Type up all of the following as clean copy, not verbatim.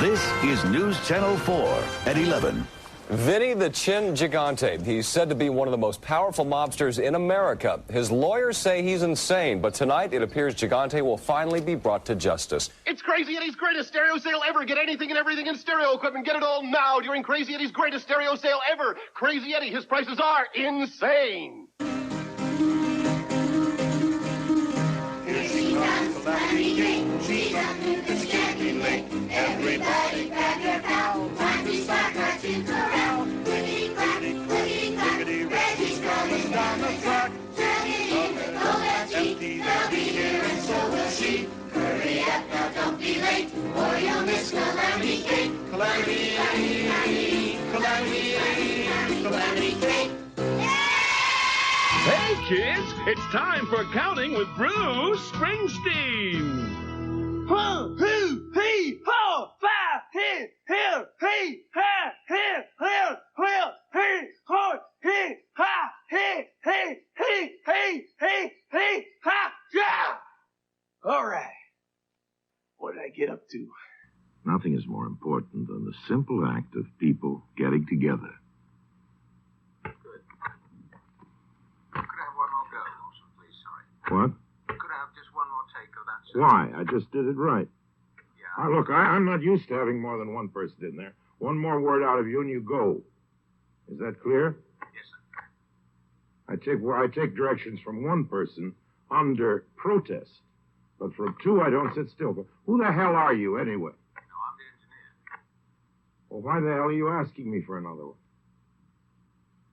This is News Channel 4 at 11. Vinny the Chin Gigante. He's said to be one of the most powerful mobsters in America. His lawyers say he's insane, but tonight it appears Gigante will finally be brought to justice. It's Crazy Eddie's greatest stereo sale ever. Get anything and everything in stereo equipment. Get it all now during Crazy Eddie's greatest stereo sale ever. Crazy Eddie, his prices are insane. Here she comes, Calamity Jane. She's up to the champion lake. Everybody grab your pal. Time to start our team corral. Clickety-clack, clickety-clack. Reggie's coming down the track. Turn it in with OFG. They'll be here and so will she. Hurry up now, don't be late, or you'll miss Calamity Jane. Calamity, Calamity, Calamity Jane. Hey, kids, it's time for Counting with Bruce Springsteen. Ho, hoo, hee, ho, five, hee, hill, hee, ha, hill, hill, hill, hee, ho, hee, ha, hee, hee, hee, hee, hee, hee, ha, yeah! All right. What did I get up to? Nothing is more important than the simple act of people getting together. What? Could I have just one more take of that, sir? Why? I just did it right. Yeah. Look, I'm not used to having more than one person in there. One more word out of you and you go. Is that clear? Yes, sir. I take directions from one person under protest. But from two, I don't sit still. But who the hell are you, anyway? No, I'm the engineer. Well, why the hell are you asking me for another one?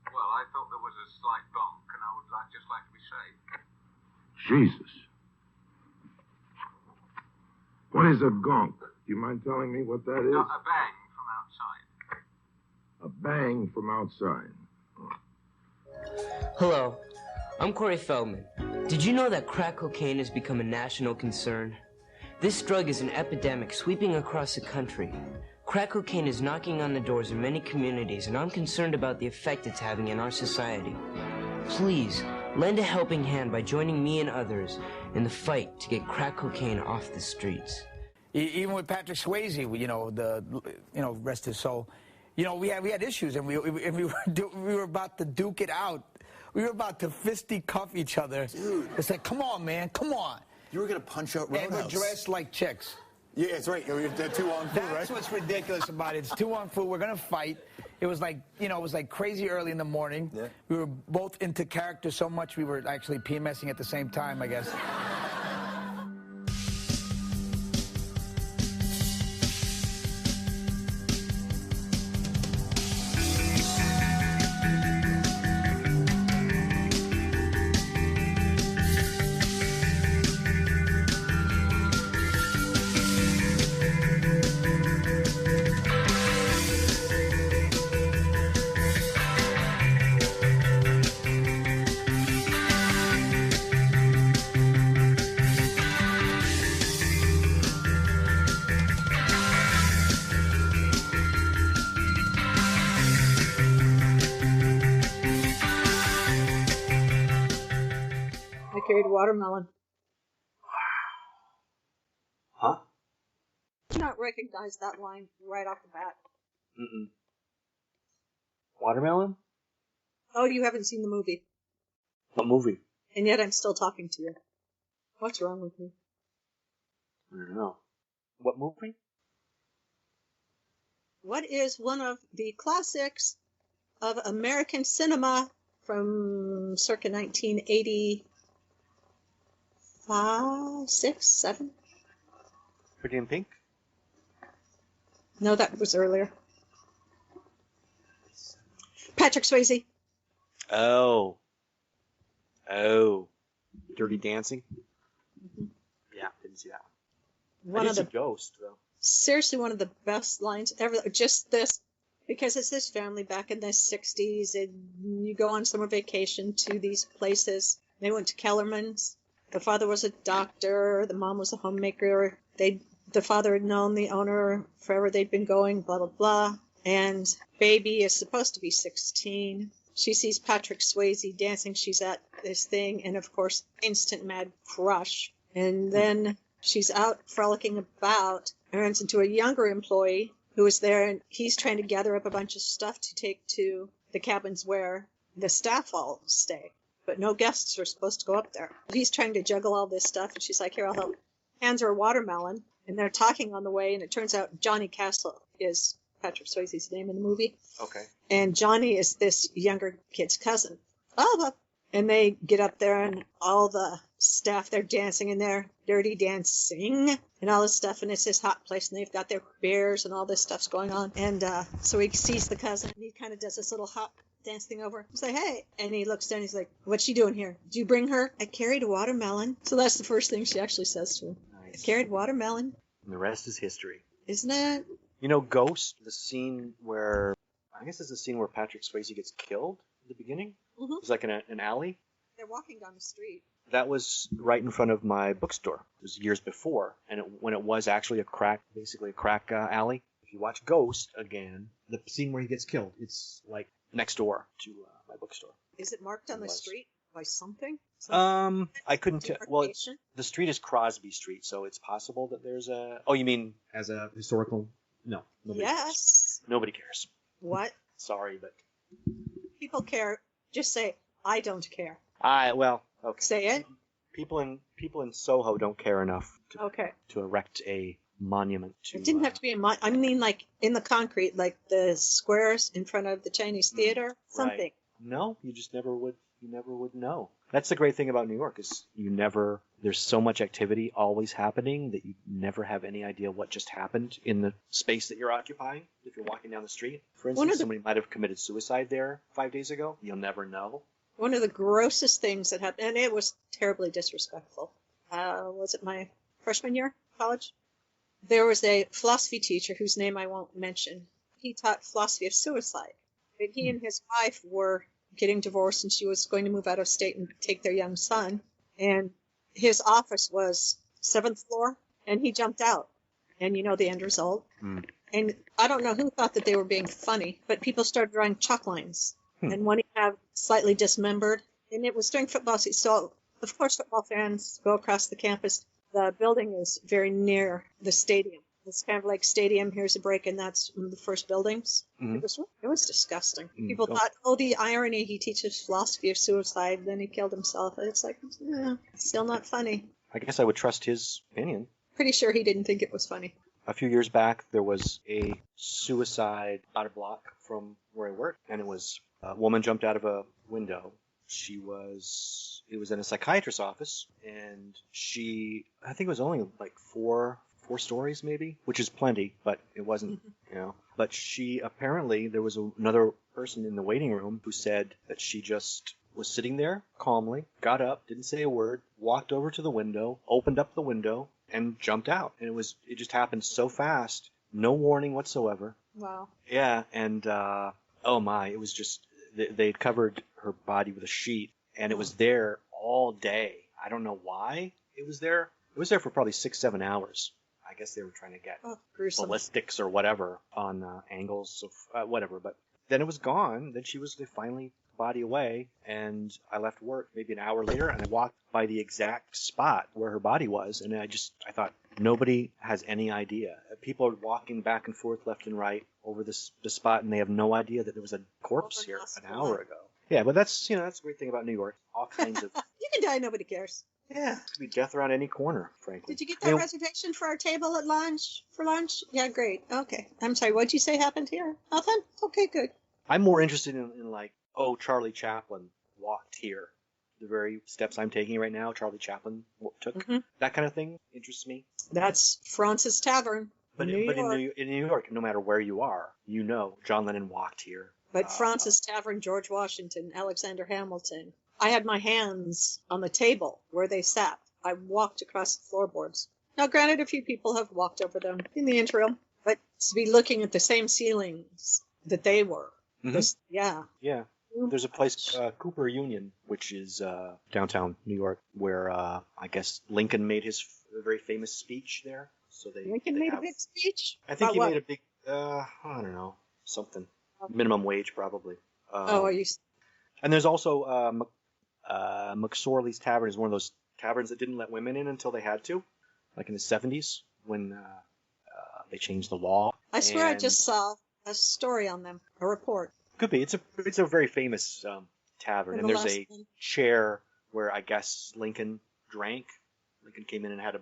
Well, I thought there was a slight bonk, and I would just like to be safe. Jesus. What is a gonk? Do you mind telling me what that is? No, a bang from outside. A bang from outside. Hello, I'm Corey Feldman. Did you know that crack cocaine has become a national concern? This drug is an epidemic sweeping across the country. Crack cocaine is knocking on the doors of many communities, and I'm concerned about the effect it's having in our society. Please, lend a helping hand by joining me and others in the fight to get crack cocaine off the streets. Even with Patrick Swayze, rest his soul, we had issues, and we were about to duke it out. We were about to fisticuff each other. Dude. It's like, come on, man, come on. You were going to punch out Roadhouse. And we're dressed like chicks. Yeah, that's right. You're 2 on 4, right? That's what's ridiculous about it. It's 2 on 4. We're going to fight. It was like, crazy early in the morning. Yeah. We were both into character so much we were actually PMSing at the same time, I guess. Carried watermelon. Huh? Did you not recognize that line right off the bat? Mm-mm. Watermelon? Oh, you haven't seen the movie. What movie? And yet I'm still talking to you. What's wrong with you? I don't know. What movie? What is one of the classics of American cinema from circa 1980? 5, 6, 7? Pretty in Pink? No, that was earlier. Patrick Swayze. Oh. Dirty Dancing? Mm-hmm. Yeah, didn't see that one. One I of did the see Ghost, though. Seriously, one of the best lines ever. Just this, because it's this family back in the 60s, and you go on summer vacation to these places. They went to Kellerman's. The father was a doctor. The mom was a homemaker. The father had known the owner forever. They'd been going, blah, blah, blah. And baby is supposed to be 16. She sees Patrick Swayze dancing. She's at this thing. And, of course, instant mad crush. And then she's out frolicking about. and runs into a younger employee who is there, and he's trying to gather up a bunch of stuff to take to the cabins where the staff all stay. But no guests are supposed to go up there. He's trying to juggle all this stuff, and she's like, here, I'll help. Hands her a watermelon, and they're talking on the way, and it turns out Johnny Castle is Patrick Swayze's name in the movie. Okay. And Johnny is this younger kid's cousin. Oh, and they get up there, and all the staff, they're dancing in there, dirty dancing, and all this stuff, and it's this hot place, and they've got their beers, and all this stuff's going on. And so he sees the cousin, and he kind of does this little hop dance thing over. He's like, hey. And he looks down, he's like, what's she doing here? Did you bring her? I carried a watermelon. So that's the first thing she actually says to him. Nice. I carried watermelon. And the rest is history. Isn't it? You know, Ghost, the scene where, I guess it's the scene where Patrick Swayze gets killed at the beginning. Mm-hmm. It's like in an alley. They're walking down the street. That was right in front of my bookstore. It was years before, and when it was actually basically a crack alley. If you watch Ghost again, the scene where he gets killed, it's like next door to my bookstore. Is it marked on the street by something? I couldn't tell. Well, Demarcation? the street is Crosby Street, so it's possible that there's a. Oh, you mean as a historical? No. Nobody Yes. cares. Nobody cares. What? Sorry, but. People care. Just say, I don't care. Well, okay. Say it. People in Soho don't care enough Okay. to erect a monument to. It didn't have to be in I mean, like in the concrete, like the squares in front of the Chinese theater. Something. Right. No, you just never would. You never would know. That's the great thing about New York is there's so much activity always happening that you never have any idea what just happened in the space that you're occupying. If you're walking down the street, for instance, somebody might have committed suicide there 5 days ago. You'll never know. One of the grossest things that happened, and it was terribly disrespectful. Was it my freshman year of college? There was a philosophy teacher whose name I won't mention. He taught philosophy of suicide. And he and his wife were getting divorced, and she was going to move out of state and take their young son. And his office was 7th floor, and he jumped out. And you know the end result. Mm. And I don't know who thought that they were being funny, but people started drawing chalk lines. And one he had slightly dismembered. And it was during football season. So, of course, football fans go across the campus. The building is very near the stadium. It's kind of like stadium, here's a break, and that's one of the first buildings. Mm-hmm. It was disgusting. People thought, oh, the irony, he teaches philosophy of suicide, then he killed himself. It's like, still not funny. I guess I would trust his opinion. Pretty sure he didn't think it was funny. A few years back, there was a suicide about a block from where I worked, and it was a woman jumped out of a window. It was in a psychiatrist's office, and I think it was only like four stories maybe, which is plenty, but it wasn't, But apparently there was another person in the waiting room who said that she just was sitting there calmly, got up, didn't say a word, walked over to the window, opened up the window, and jumped out. And it just happened so fast, no warning whatsoever. Wow. Yeah, and oh my, it was just, they'd covered her body with a sheet, and it was there all day. I don't know why it was there. It was there for probably 6-7 hours. I guess they were trying to get ballistics or whatever on angles of whatever. But then it was gone. Then they finally body away, and I left work maybe an hour later, and I walked by the exact spot where her body was, and I thought, nobody has any idea. People are walking back and forth left and right over the spot, and they have no idea that there was a corpse here an hour ago. Yeah, but that's the great thing about New York. All kinds of... You can die, nobody cares. Yeah, it could be death around any corner, frankly. Did you get that reservation for our table at lunch? For lunch? Yeah, great. Okay. I'm sorry, what'd you say happened here? Nothing? Okay, good. I'm more interested in like, Charlie Chaplin walked here. The very steps I'm taking right now, Charlie Chaplin took. Mm-hmm. That kind of thing interests me. That's Francis Tavern. But in New York, no matter where you are, John Lennon walked here. But Francis Tavern, George Washington, Alexander Hamilton. I had my hands on the table where they sat. I walked across the floorboards. Now, granted, a few people have walked over them in the interim, but to be looking at the same ceilings that they were. Mm-hmm. Yeah. There's a place, Cooper Union, which is downtown New York, where I guess Lincoln made his very famous speech there. So Lincoln made a big speech? I think he made a big, I don't know, something. Minimum wage, probably. Are you... And there's also McSorley's Tavern is one of those taverns that didn't let women in until they had to, like in the 70s when They changed the law. I swear I and- just saw a story on them, a report. Could be. It's a very famous tavern, In and the there's last a one. chair where I guess Lincoln drank. Lincoln came in and had a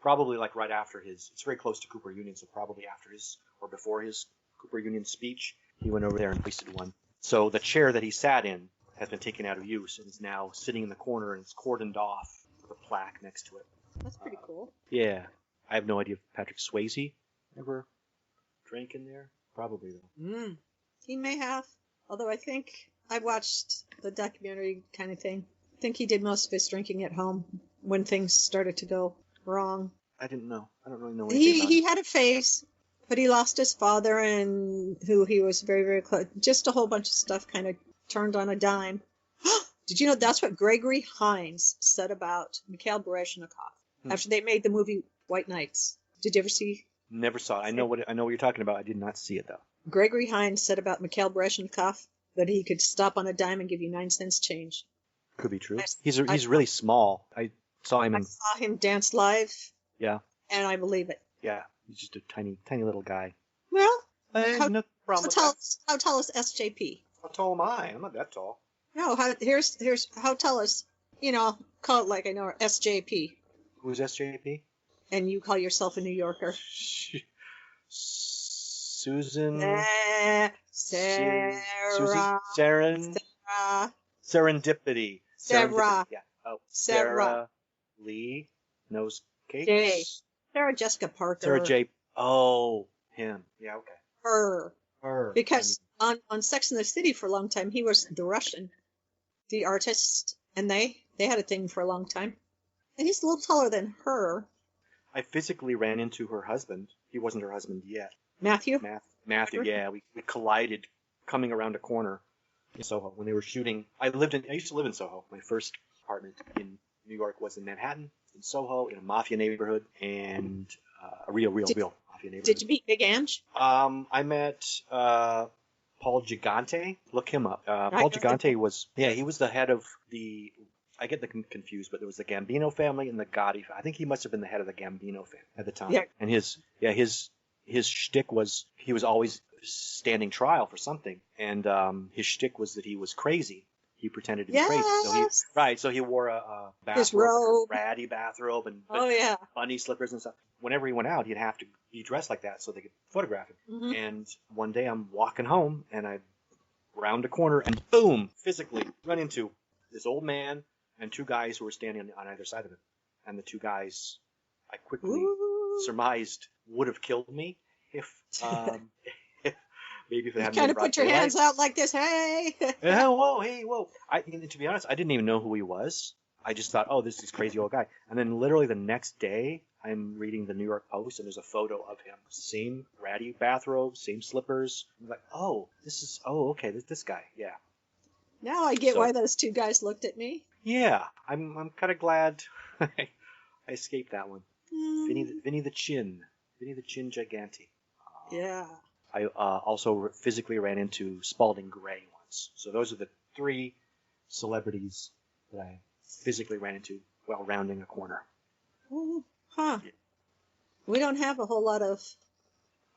probably like right after his. It's very close to Cooper Union, so probably after his or before his Cooper Union speech, he went over there and wasted one. So the chair that he sat in has been taken out of use and is now sitting in the corner, and it's cordoned off with a plaque next to it. That's pretty cool. Yeah, I have no idea if Patrick Swayze ever drank in there. Probably though. He may have, although I think I watched the documentary kind of thing. I think he did most of his drinking at home when things started to go wrong. I didn't know. I don't really know anything about He it. had a phase, but he lost his father and who he was very, very close. Just a whole bunch of stuff kind of turned on a dime. Did you know that's what Gregory Hines said about Mikhail Baryshnikov after they made the movie White Knights? Did you ever see? Never saw it. I know what you're talking about. I did not see it though. Gregory Hines said about Mikhail Baryshnikov that he could stop on a dime and give you 9 cents change. Could be true. I- He's really small. I saw him I in saw him dance live, yeah. and I believe it. Yeah. He's just a tiny little guy. Well, There's no problem how tall is SJP? How tall am I? I'm not that tall. No, here's how tall is, call it like I know her, SJP, Who's SJP? and you call yourself a New Yorker. Susan. Sarah. Saren. Serendipity. Sarah. Serendipity. Yeah. Oh, Sarah. Sarah Lee knows cakes. J. Sarah Jessica Parker. Sarah J. Oh, him. Yeah. Okay. Her. Her. Because on Sex and the City for a long time, he was the Russian, the artist, and they had a thing for a long time. And he's a little taller than her. I physically ran into her husband. He wasn't her husband yet. Matthew? Matthew, yeah. We collided coming around a corner in Soho when they were shooting. I used to live in Soho. My first apartment in New York was in Manhattan, in Soho, in a mafia neighborhood, and a real mafia neighborhood. Did you meet Big Ange? I met Paul Gigante. Look him up. Paul Gigante he was the head of the, I get them confused, but there was the Gambino family and the Gotti. I think he must have been the head of the Gambino family at the time. Yeah. And his shtick was he was always standing trial for something, and his shtick was that he was crazy. He pretended to be crazy. So he wore a His bathrobe, robe. a ratty bathrobe, and Oh, bunny slippers and stuff. Whenever he went out, he'd have to be dressed like that so they could photograph him. Mm-hmm. And one day I'm walking home, and I round a corner, and boom, physically run into this old man and 2 guys who were standing on either side of him. And the 2 guys, I quickly surmised, would have killed me if maybe if it hadn't Kind been of broad put your daylight. hands out like this, hey! Yeah, whoa, hey, whoa. To be honest, I didn't even know who he was. I just thought, oh, this is crazy old guy. And then literally the next day, I'm reading the New York Post, and there's a photo of him. Same ratty bathrobe, same slippers. I'm like, okay, this guy, yeah. Now I get why those 2 guys looked at me. Yeah, I'm kind of glad I escaped that one. Vinny the Chin Gigante. Yeah. I also physically ran into Spalding Gray once. So those are the 3 celebrities that I physically ran into while rounding a corner. Oh, huh. We don't have a whole lot of...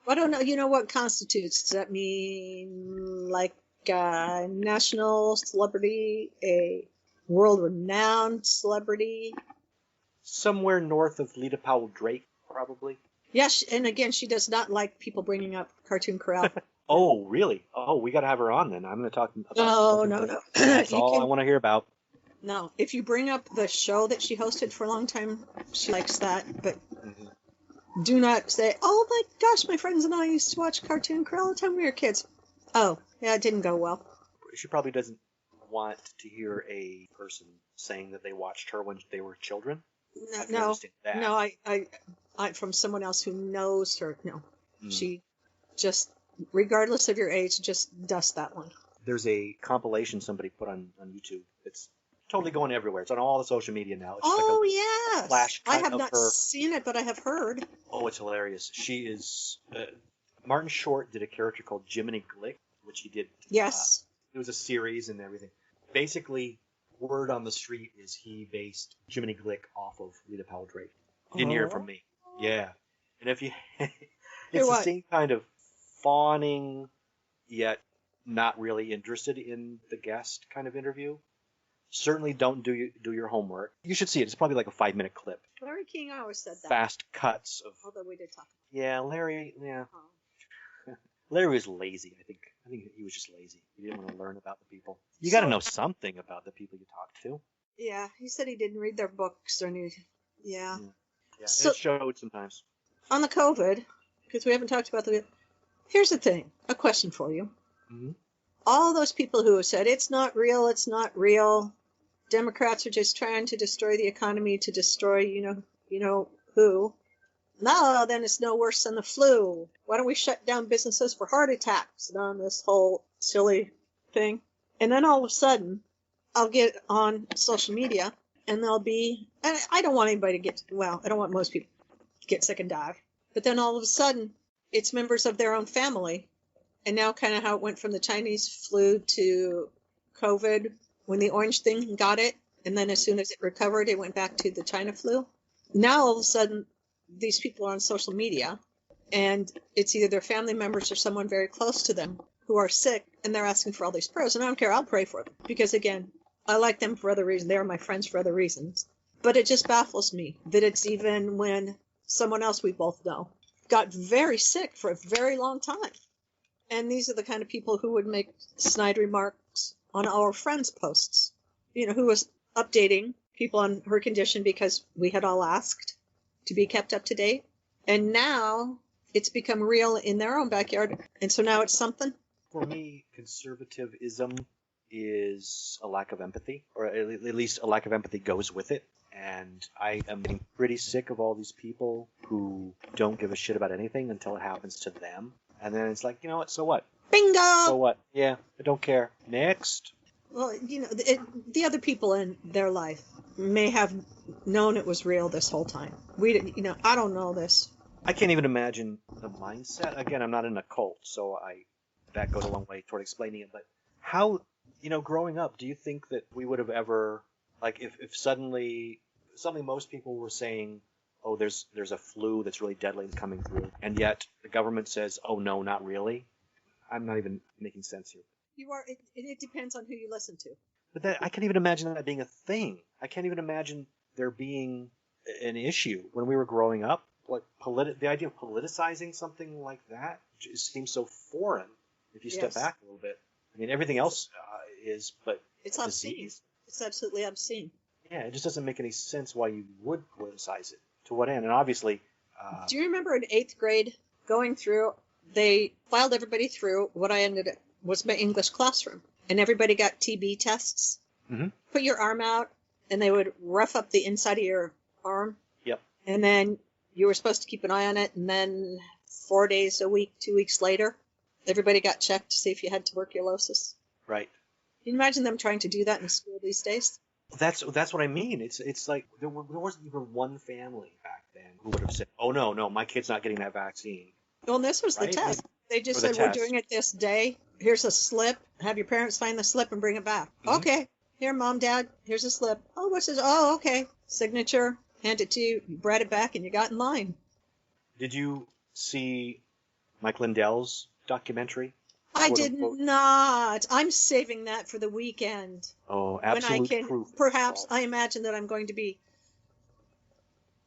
I don't know. You know what constitutes? Does that mean like a national celebrity, a world-renowned celebrity? Somewhere north of Lita Powell Drake, probably. Yes, and again, she does not like people bringing up Cartoon Corral. Oh, really? Oh, we got to have her on then. I'm going to talk about No. That's all I want to hear about. No, if you bring up the show that she hosted for a long time, she likes that, but do not say, oh my gosh, my friends and I used to watch Cartoon Corral all the time we were kids. Oh, yeah, it didn't go well. She probably doesn't want to hear a person saying that they watched her when they were children. I can understand that. No, I from someone else who knows her. No, she just, regardless of your age, just dust that one. There's a compilation somebody put on YouTube. It's totally going everywhere. It's on all the social media now. It's yes. Flash cut I have of not her. seen it, but I have heard. Oh, it's hilarious. She is... Martin Short did a character called Jiminy Glick, which he did... Yes. It was a series and everything. Basically, word on the street is he based Jiminy Glick off of Lita Powell Drake. You didn't hear it from me. Yeah. And if you It's the what? same kind of fawning, yet not really interested in the guest kind of interview. Certainly don't do your homework. You should see it. It's probably like a 5-minute clip. Larry King always said that. Fast cuts of. Although we did talk. Yeah, Larry. Yeah, Oh. Larry was lazy. I think he was just lazy. He didn't want to learn about the people. You got to know something about the people you talk to. Yeah, he said he didn't read their books or any. Yeah. Yeah, So- and it showed sometimes. On the COVID, because we haven't talked about the. Here's the thing. A question for you. Mhm. All those people who have said it's not real, it's not real. Democrats are just trying to destroy the economy to destroy, you know who. No, then it's no worse than the flu. Why don't we shut down businesses for heart attacks and on this whole silly thing? And then all of a sudden, I'll get on social media and there'll be, and I don't want anybody to get, well, I don't want most people to get sick and die. But then all of a sudden, it's members of their own family. And now kind of how it went from the Chinese flu to COVID when the orange thing got it. And then as soon as it recovered, it went back to the China flu. Now all of a sudden, these people are on social media and it's either their family members or someone very close to them who are sick and they're asking for all these prayers. And I don't care. I'll pray for them because, again, I like them for other reasons. They're my friends for other reasons. But it just baffles me that it's even when someone else we both know got very sick for a very long time. And these are the kind of people who would make snide remarks on our friends' posts. You know, who was updating people on her condition because we had all asked to be kept up to date. And now it's become real in their own backyard. And so now it's something. For me, conservatism is a lack of empathy, or at least a lack of empathy goes with it. And I am getting pretty sick of all these people who don't give a shit about anything until it happens to them. And then it's like, you know what, so what? Bingo! So what? Yeah, I don't care. Next. Well, you know, the other people in their life may have known it was real this whole time. We didn't, you know, I don't know this. I can't even imagine the mindset. Again, I'm not in a cult, so that goes a long way toward explaining it. But how, you know, growing up, do you think that we would have ever, like, if suddenly most people were saying, oh, there's a flu that's really deadly and coming through, and yet the government says, oh, no, not really? I'm not even making sense here. You are. It depends on who you listen to. But I can't even imagine that being a thing. I can't even imagine there being an issue when we were growing up. Like the idea of politicizing something like that just seems so foreign if you step back a little bit. I mean, everything else is, but it's a obscene. disease. It's absolutely obscene. Yeah, it just doesn't make any sense why you would politicize it. To what end? And obviously... Do you remember in 8th grade going through, they filed everybody through what I ended up was my English classroom. And everybody got TB tests. Mm-hmm. Put your arm out, and they would rough up the inside of your arm. Yep. And then you were supposed to keep an eye on it, and then 4 days a week, 2 weeks later, everybody got checked to see if you had tuberculosis. Right. Can you imagine them trying to do that in school these days? That's what I mean. It's like there wasn't even one family back then who would have said, "Oh no, my kid's not getting that vaccine." Well, and this was the test. They just said, we're doing it this day. Here's a slip. Have your parents find the slip and bring it back. Mm-hmm. Okay. Here, Mom, Dad, here's a slip. Oh, what's this? Oh, okay. Signature. Hand it to you. You brought it back and you got in line. Did you see Mike Lindell's documentary? I did not. I'm saving that for the weekend. Oh, absolute when I can, proof. Perhaps I imagine that I'm going to be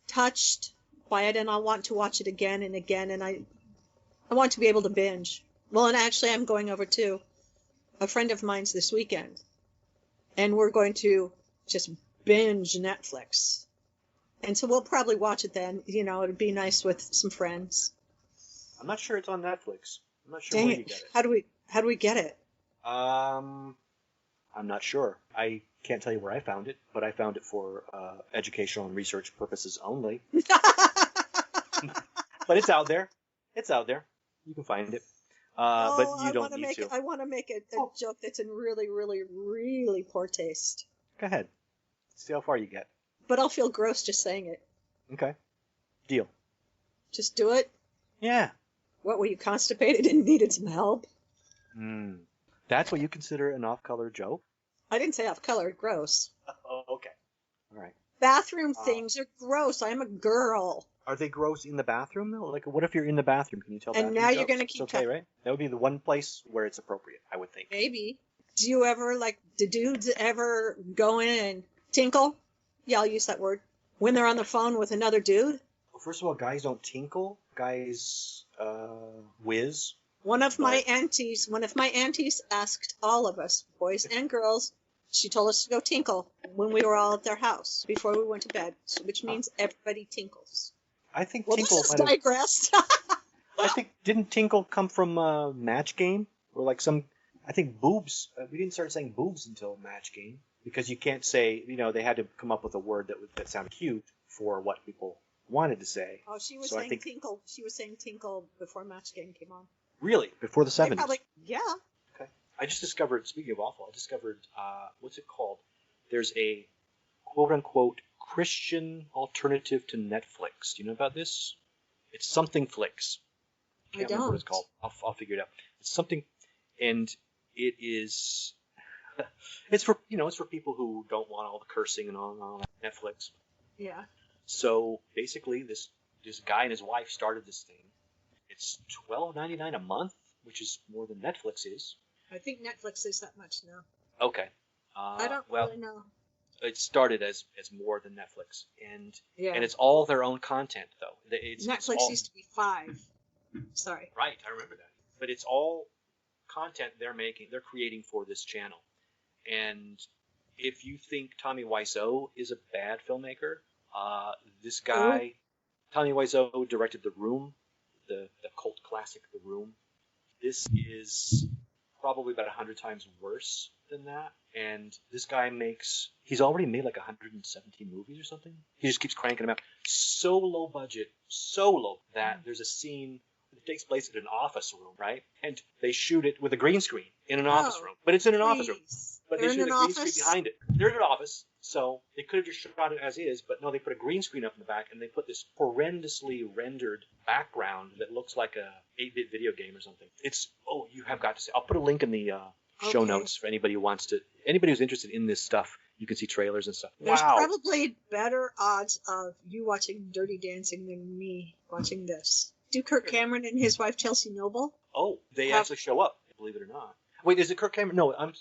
touched by it and I'll want to watch it again and again. And I want to be able to binge. Well, and actually I'm going over to a friend of mine's this weekend. And we're going to just binge Netflix. And so we'll probably watch it then. You know, it'd be nice with some friends. I'm not sure it's on Netflix. I'm not sure Dang where it. you get it. How do we get it? I'm not sure. I can't tell you where I found it, but I found it for educational and research purposes only. But it's out there. It's out there. You can find it. But you don't need to. I want to make a joke that's in really, really, really poor taste. Go ahead. See how far you get. But I'll feel gross just saying it. Okay. Deal. Just do it? Yeah. What, were you constipated and needed some help? That's what you consider an off-color joke? I didn't say off-color. Gross. Oh, okay. All right. Bathroom things are gross. I'm a girl. Are they gross in the bathroom though? Like, what if you're in the bathroom? Can you tell? And bathroom now you're jokes? going to It's keep okay, right? That would be the one place where it's appropriate, I would think. Maybe. Do you ever, do dudes ever go in and tinkle? Yeah, I'll use that word. When they're on the phone with another dude? Well, first of all, guys don't tinkle. Guys, whiz. One of my aunties asked all of us, boys and girls, she told us to go tinkle when we were all at their house before we went to bed, which means everybody tinkles. I think Well, tinkle this is might have... digressed. I think, didn't tinkle come from Match Game? Or like some... I think boobs... we didn't start saying boobs until Match Game. Because you can't say... they had to come up with a word that sounded cute for what people wanted to say. Oh, she was so saying tinkle. She was saying tinkle before Match Game came on. Really? Before the 70s? Yeah. Okay. I just discovered, speaking of awful, what's it called? There's a quote-unquote Christian alternative to Netflix. Do you know about this? It's something Flix. I can't remember what it's called. I'll figure it out. It's something, and it is... it's for people who don't want all the cursing and all that Netflix. Yeah. So basically, this guy and his wife started this thing. It's $12.99 a month, which is more than Netflix is. I think Netflix is that much now. Okay. I don't really know. It started as more than Netflix, and it's all their own content though. Netflix used to be $5. Sorry. Right, I remember that. But it's all content they're creating for this channel. And if you think Tommy Wiseau is a bad filmmaker, this guy, Tommy Wiseau, directed The Room, the cult classic The Room. This is probably about 100 times worse than that. And this guy he's already made like 170 movies or something. He just keeps cranking them out. So low budget, so low that there's a scene that takes place in an office room, right? And they shoot it with a green screen in an office room. But it's in an office room. But they shoot a green screen behind it. They're in an office, so they could have just shot it as is, but no, they put a green screen up in the back, and they put this horrendously rendered background that looks like a 8-bit video game or something. You have got to see. I'll put a link in the show notes for anybody who's interested in this stuff. You can see trailers and stuff. There's probably better odds of you watching Dirty Dancing than me watching this. Do Kirk Cameron and his wife Chelsea Noble? Oh, they actually show up, believe it or not. Wait, is it Kirk Cameron? No, I'm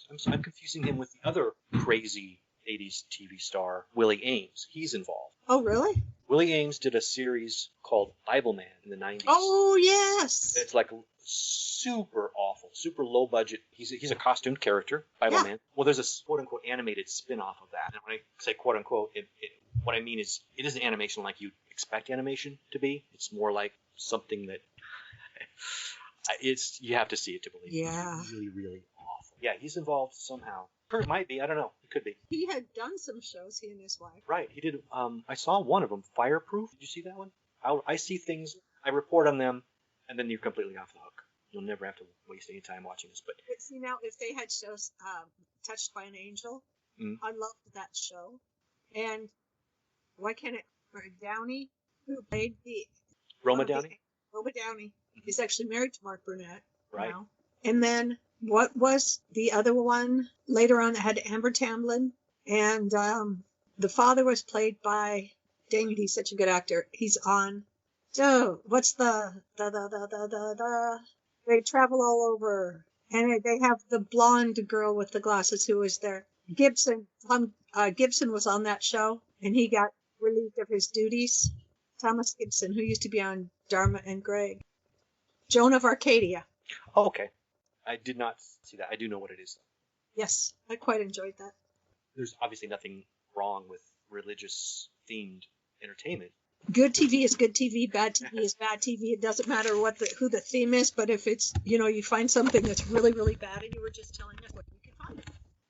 confusing him with the other crazy 80s TV star, Willie Ames. He's involved. Oh, really? Willie Ames did a series called Bible Man in the 90s. Oh, yes. It's like super awful, super low budget. He's a costumed character, Bible Man. Well, there's a quote-unquote animated spin-off of that. And when I say quote-unquote, what I mean is it isn't animation like you'd expect animation to be. It's more like something that... you have to see it to believe. Yeah. It's really, really awful. Yeah, he's involved somehow. Kurt might be. I don't know. He could be. He had done some shows, he and his wife. Right. He did. I saw one of them, Fireproof. Did you see that one? I see things, I report on them, and then you're completely off the hook. You'll never have to waste any time watching this. But see, now, if they had shows, Touched by an Angel, I loved that show. And why can't it... Downey, who played the... Roma Downey? Roma Downey. He's actually married to Mark Burnett. Right. Now. And then, what was the other one later on that had Amber Tamblyn? And the father was played by... Dang it, he's such a good actor. He's on... what's the... They travel all over. And they have the blonde girl with the glasses who was there. Gibson. Gibson was on that show, and he got relieved of his duties. Thomas Gibson, who used to be on Dharma and Greg. Joan of Arcadia. Oh, okay. I did not see that. I do know what it is. Yes, I quite enjoyed that. There's obviously nothing wrong with religious-themed entertainment. Good TV is good TV. Bad TV is bad TV. It doesn't matter who the theme is, but if it's, you find something that's really, really bad, and you were just telling us what you can find it.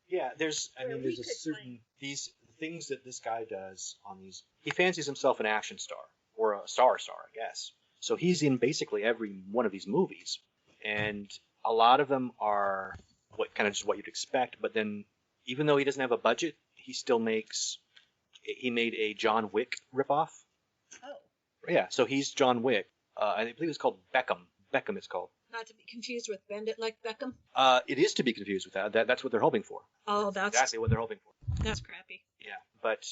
Yeah, there's a certain... These things that this guy does on these... He fancies himself an action star, or a star, I guess. So he's in basically every one of these movies. And a lot of them are just what you'd expect, but then even though he doesn't have a budget, he still makes... He made a John Wick ripoff. Oh. Yeah, so he's John Wick. I believe it's called Beckham. Beckham it's called. Not to be confused with Bend It Like Beckham? It is to be confused with that. That's what they're hoping for. Oh, that's... Exactly what they're hoping for. That's crappy. Yeah, but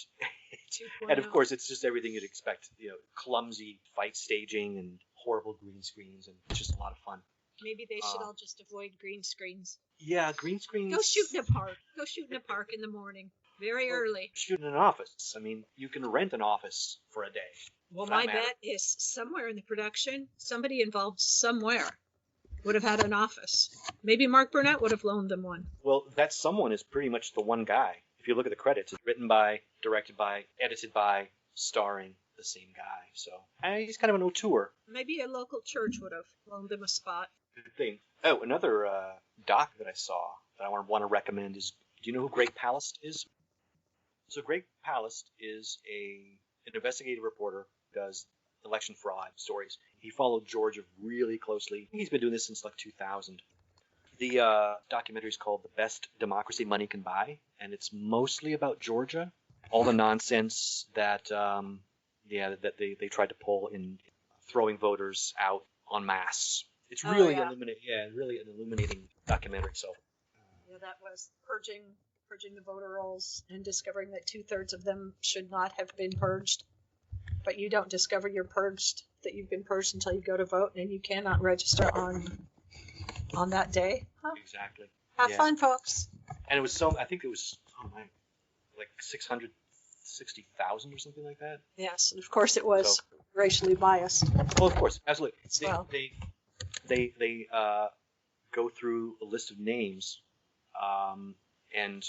2.0. And of course, it's just everything you'd expect. Clumsy fight staging and horrible green screens, and it's just a lot of fun. Maybe they should all just avoid green screens. Yeah, green screens. Go shoot in a park. Go shoot in a park in the morning. Very early. Shoot in an office. I mean, you can rent an office for a day. Well, my bet is somewhere in the production, somebody involved somewhere would have had an office. Maybe Mark Burnett would have loaned them one. Well, that someone is pretty much the one guy. If you look at the credits, it's written by, directed by, edited by, starring the same guy. So he's kind of an auteur. Maybe a local church would have loaned them a spot. Good thing. Oh, another doc that I saw that I want to recommend is, do you know who Greg Palast is? So Greg Palast is an investigative reporter who does election fraud stories. He followed Georgia really closely. He's been doing this since like 2000. The documentary is called The Best Democracy Money Can Buy, and it's mostly about Georgia. All the nonsense that that they tried to pull in throwing voters out en masse. It's really really an illuminating documentary. So yeah, that was purging the voter rolls and discovering that 2/3 of them should not have been purged. But you don't discover that you've been purged until you go to vote, and you cannot register on that day. Huh? Exactly. Have fun, folks. And it was I think it was like 660,000 or something like that. Yes, and of course it was racially biased. Well, of course, absolutely. Well. They go through a list of names, and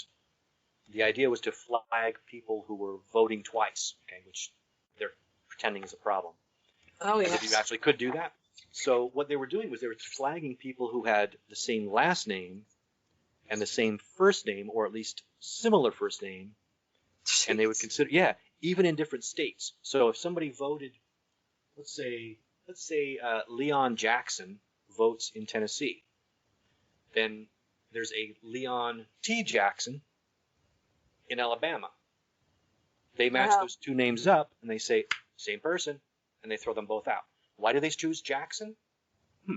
the idea was to flag people who were voting twice, which they're pretending is a problem. Oh, yes. If you actually could do that. So what they were doing was they were flagging people who had the same last name and the same first name, or at least similar first name, and they would consider, even in different states. So if somebody voted, let's say Leon Jackson votes in Tennessee, then there's a Leon T. Jackson in Alabama. They match those two names up, and they say, same person, and they throw them both out. Why do they choose Jackson?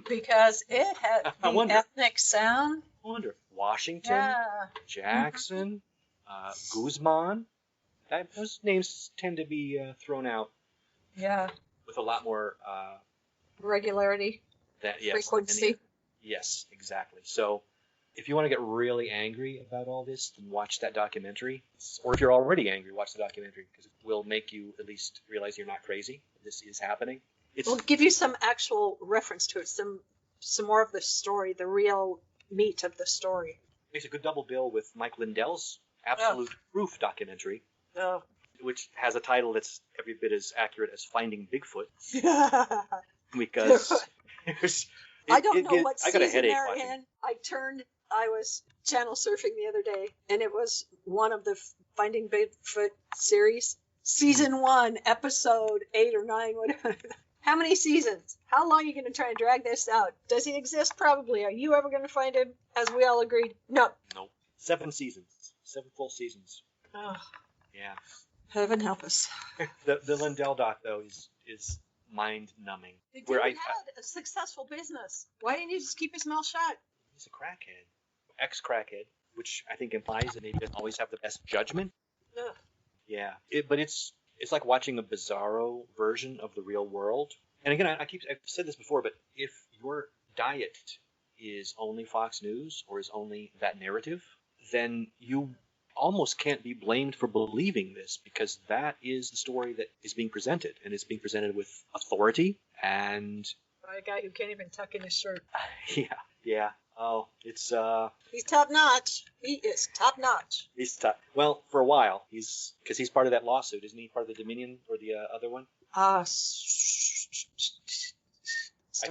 Because it had the ethnic sound. I wonder. Washington, Jackson, Guzman. Those names tend to be thrown out with a lot more regularity, frequency. Yes, exactly. So if you want to get really angry about all this, then watch that documentary. Or if you're already angry, watch the documentary, because it will make you at least realize you're not crazy. This is happening. We'll give you some actual reference to it, some more of the story, the real meat of the story. Makes a good double bill with Mike Lindell's Absolute Proof documentary, which has a title that's every bit as accurate as Finding Bigfoot. Because I don't know what I got a season headache they're watching. in. I was channel surfing the other day, and it was one of the Finding Bigfoot series. Season 1, episode 8 or 9, whatever. How many seasons? How long are you going to try and drag this out? Does he exist? Probably. Are you ever going to find him? As we all agreed, no. Nope. 7 seasons. 7 full seasons. Oh. Yeah. Heaven help us. The Lindell doc, though, is mind-numbing. The dude had a successful business. Why didn't you just keep his mouth shut? He's a crackhead. Ex-crackhead, which I think implies that maybe he doesn't always have the best judgment. Ugh. Yeah. But it's like watching a bizarro version of the real world. And again, I've said this before, but if your diet is only Fox News or is only that narrative, then you almost can't be blamed for believing this, because that is the story that is being presented, and it's being presented with authority and... By a guy who can't even tuck in his shirt. Yeah. Oh, it's... He's top-notch. He is top-notch. He's top. Well, for a while, because he's part of that lawsuit, isn't he? Part of the Dominion or the other one? I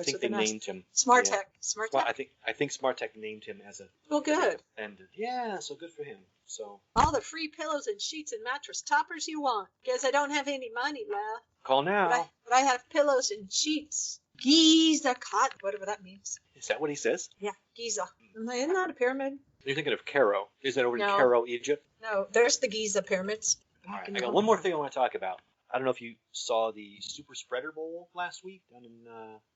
think they named him. Smart Tech. I think Smart Tech named him as a... Well, good. And yeah, so good for him. So all the free pillows and sheets and mattress toppers you want, because I don't have any money left. Call now. But I have pillows and sheets. Giza cotton, whatever that means. Is that what he says? Yeah, Giza. Isn't that a pyramid? You're thinking of Cairo. Is that over in Cairo, Egypt? No, there's the Giza pyramids. All right, I got one more thing I want to talk about. I don't know if you saw the Super Spreader Bowl last week down in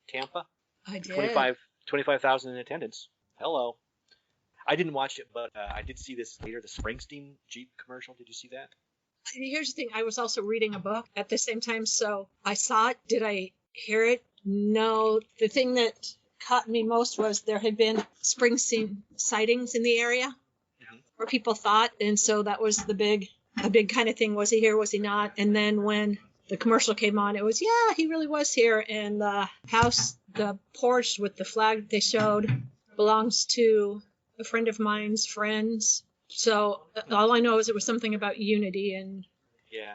Tampa. I did. 25,000 in attendance. Hello. I didn't watch it, but I did see this later, the Springsteen Jeep commercial. Did you see that? Here's the thing. I was also reading a book at the same time, so I saw it. Did I hear it? No. The thing that caught me most was there had been Springsteen sightings in the area where people thought, and so that was a big kind of thing. Was he here? Was he not? And then when the commercial came on, it was, yeah, he really was here. And the house, the porch with the flag they showed belongs to a friend of mine's friends. So all I know is it was something about unity and. Yeah.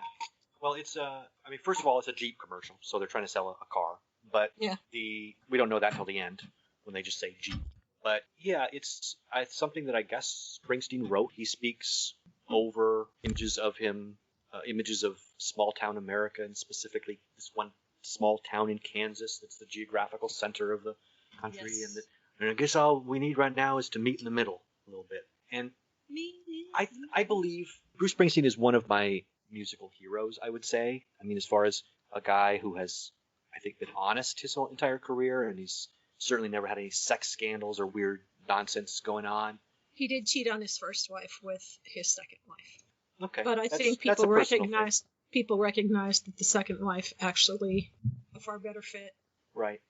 Well, it's I mean, first of all, it's a Jeep commercial, so they're trying to sell a car. But yeah. we don't know that till the end when they just say Jeep. But yeah, it's something that I guess Springsteen wrote. He speaks over images of him, images of small town America, and specifically this one small town in Kansas that's the geographical center of the country. Yes. And I guess all we need right now is to meet in the middle a little bit. And I believe Bruce Springsteen is one of my musical heroes, I would say. I mean, as far as a guy who has, I think, been honest his whole entire career, and he's certainly never had any sex scandals or weird nonsense going on. He did cheat on his first wife with his second wife. Okay. But I think people recognize that the second wife actually a far better fit. Right.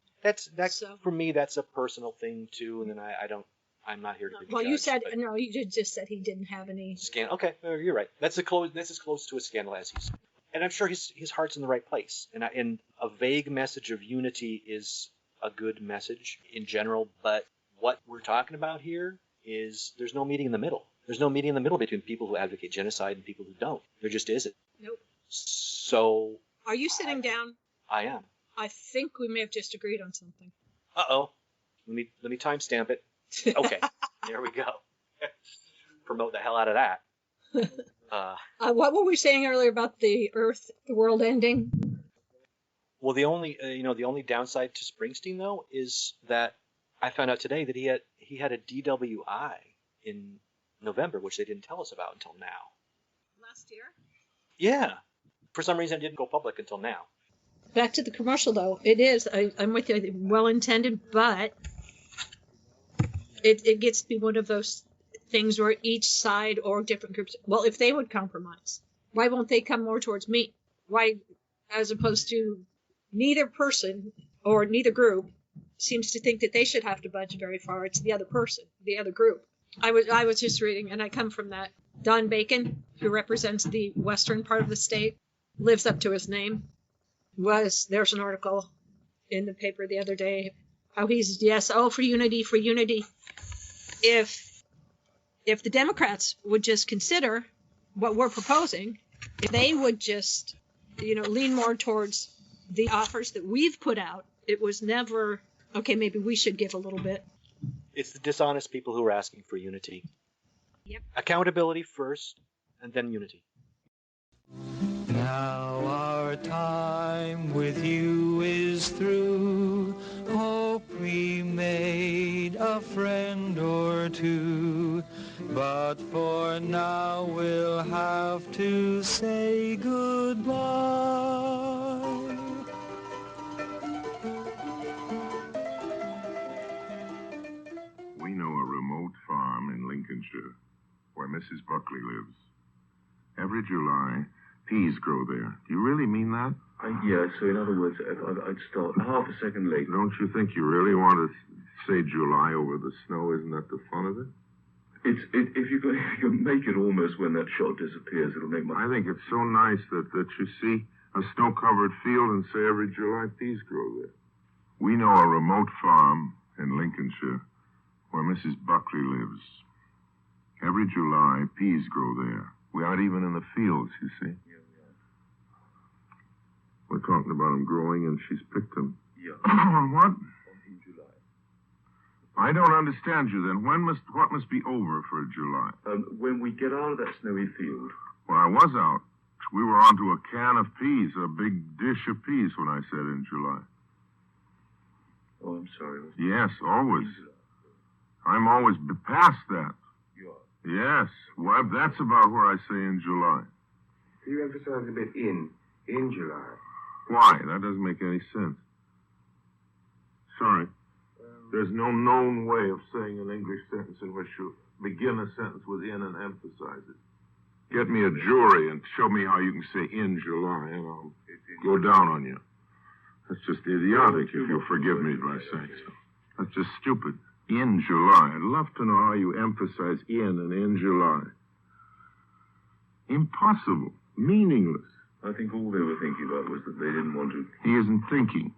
For me, that's a personal thing too, and then I'm not here to be the judge, you said no. You just said he didn't have any scandal. Okay, you're right. That's as close to a scandal as he's. And I'm sure his heart's in the right place. And a vague message of unity is a good message in general. But what we're talking about here is there's no meeting in the middle. There's no meeting in the middle between people who advocate genocide and people who don't. There just isn't. Nope. So. Are you sitting down? I am. I think we may have just agreed on something. Uh-oh. Let me timestamp it. Okay. There we go. Promote the hell out of that. What were we saying earlier about the world ending? Well, the only downside to Springsteen though is that I found out today that he had a DWI in November, which they didn't tell us about until now. Last year? Yeah. For some reason, it didn't go public until now. Back to the commercial, though. It is. I'm with you. Well intended, but it gets to be one of those things where each side or different groups. Well, if they would compromise, why won't they come more towards me? Why, as opposed to neither person or neither group seems to think that they should have to budge very far. It's the other person, the other group. I was just reading, and I come from that. Don Bacon, who represents the western part of the state, lives up to his name. There's an article in the paper the other day how he's for unity. If the Democrats would just consider what we're proposing, if they would just lean more towards the offers that we've put out, it was never okay, maybe we should give a little bit. It's the dishonest people who are asking for unity. Yep. Accountability first and then unity. Now our time with you is through. Hope we made a friend or two. But for now we'll have to say goodbye. We know a remote farm in Lincolnshire where Mrs. Buckley lives. Every July, peas grow there. Do you really mean that? Yeah, so in other words, I'd start half a second late. Don't you think you really want to say July over the snow? Isn't that the fun of it? If you can make it almost when that shot disappears, it'll make my... I think it's so nice that you see a snow-covered field and say every July peas grow there. We know a remote farm in Lincolnshire where Mrs. Buckley lives. Every July, peas grow there. We aren't even in the fields, you see. Yeah. We're talking about them growing, and she's picked them. Yeah. What? In July. I don't understand you, then. What must be over for July? When we get out of that snowy field. Well, I was out. We were onto a can of peas, a big dish of peas when I said in July. Oh, I'm sorry. Yes, always. I'm always past that. You are? Yes. Well, that's about where I say in July. You emphasize a bit in July. Why? That doesn't make any sense. Sorry. There's no known way of saying an English sentence in which you begin a sentence with in and emphasize it. Get me a jury and show me how you can say in July, and I'll go down on you. That's just idiotic, if you'll forgive me by saying so. That's just stupid. In July. I'd love to know how you emphasize in July. Impossible. Meaningless. I think all they were thinking about was that they didn't want to... He isn't thinking.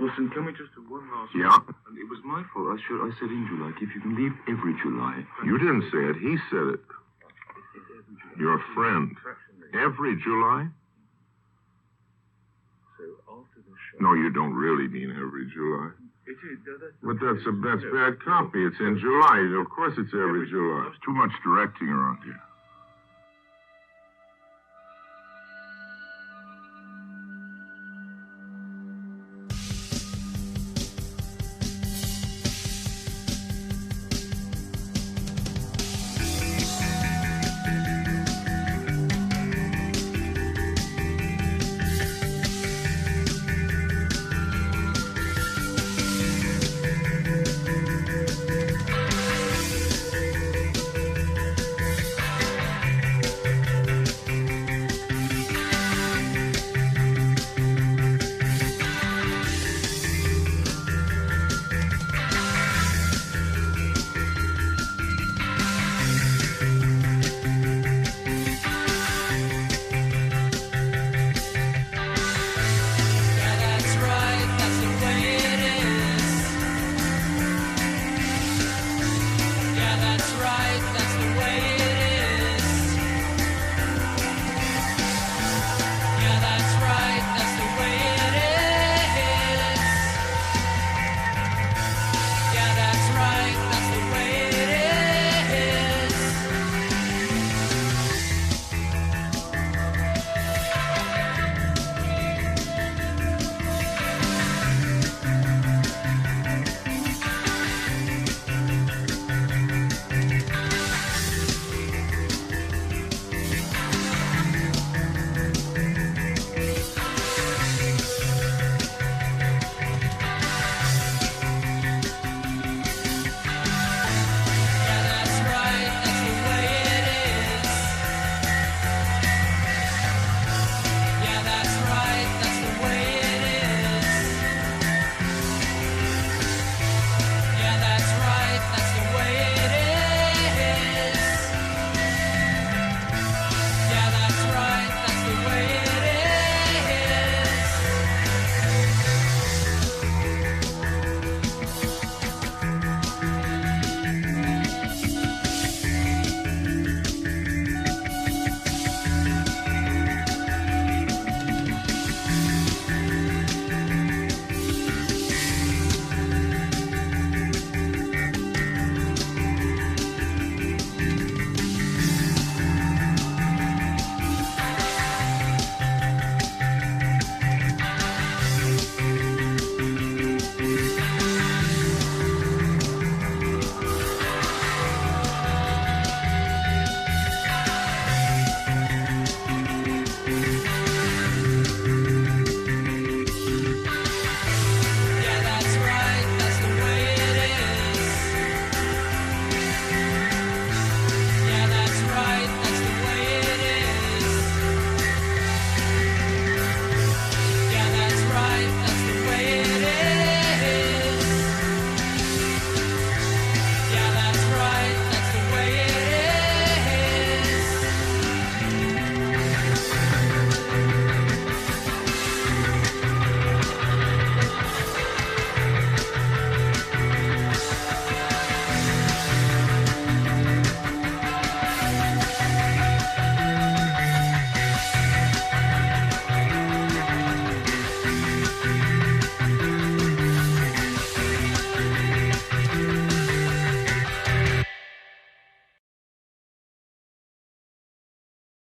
Wilson, can we just do one last... Yeah? And it was my fault. I said in July. If you can leave every July... You didn't say it. He said it. Your friend. Every July? So after the show... No, you don't really mean every July. It is. But that's bad copy. It's in July. Of course it's every July. There's too much directing around here. That's right, that's the way it is.